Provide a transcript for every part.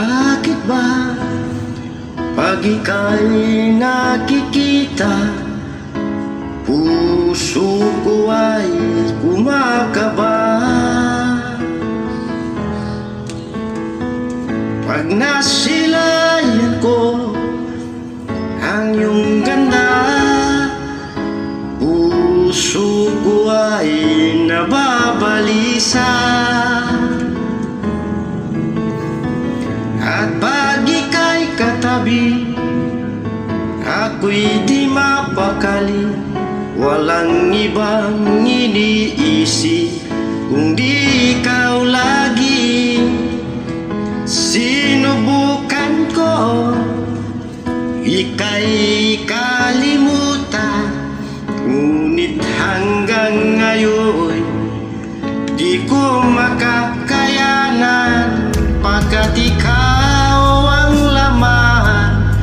Bakit ba pag ika'y nakikita, puso ko ay kumakaba? Pag nasilayan ko ang iyong ganda, puso ko ay nababalisa. At pag ika'y katabi, ako'y di mapakali. Walang ibang iniisip kundi ikaw lagi. Sinubukan ko ika'y kalimutan, ngunit hanggang ngayon di ko makakayanan, pagkat ikaw ang laman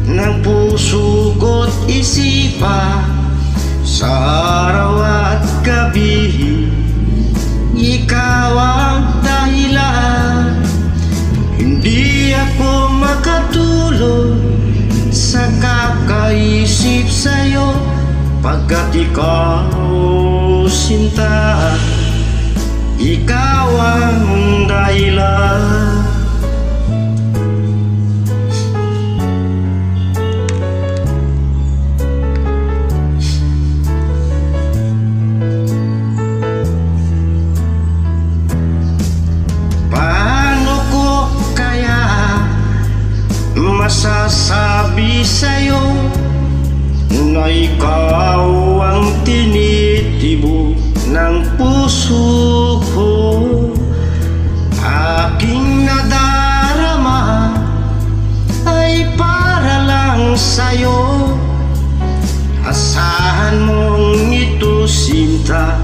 ng puso ko't isipan. Sa araw at gabi, ikaw ang dahilan. Hindi ako makatulog sa kakaisip sa'yo, pagkat ikaw, sinta, ikaw ang dahilan. Masasabi sa'yo na ikaw ang tinitibok ng puso ko. Aking nadarama ay para lang sa'yo. Asahan mong ito, sinta,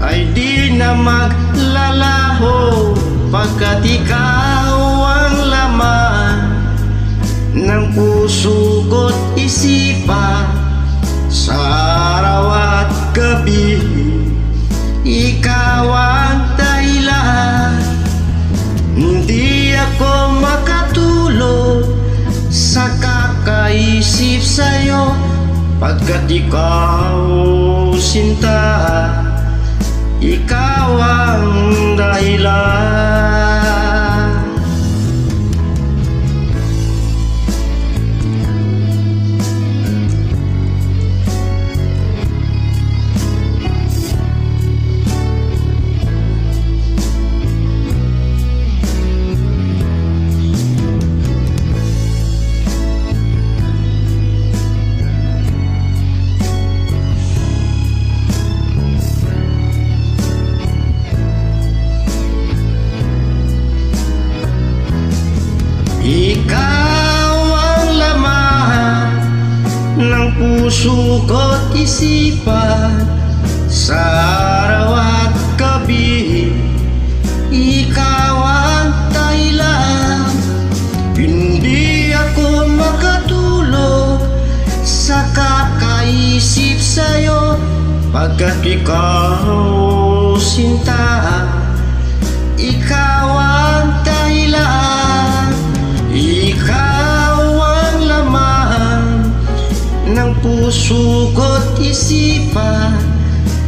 ay di na maglalaho, pagkat ikaw ang laman ng puso ko't isipan. Sa araw at gabi, ikaw ang dahilan. Hindi ako makatulog sa kakaisip sa'yo, pagkat ikaw, sinta, ikaw ang dahilan. Ikaw ang laman ng puso ko't isipan. Sa araw at gabi, ikaw ang dahilan. Hindi ako makatulog sa kakaisip sa'yo, pagkat ikaw, sinta, ikaw ang dahilan. Ikaw ang laman ng puso ko't isipan.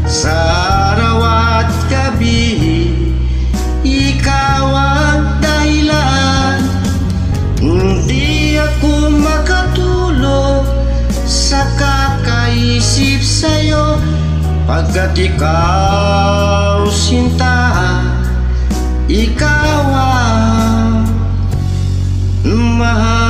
Sa araw at gabi, ikaw ang dahilan. Hindi ako makatulog sa kakaisip sa'yo, pagkat ikaw, sinta, ikaw ang mahal.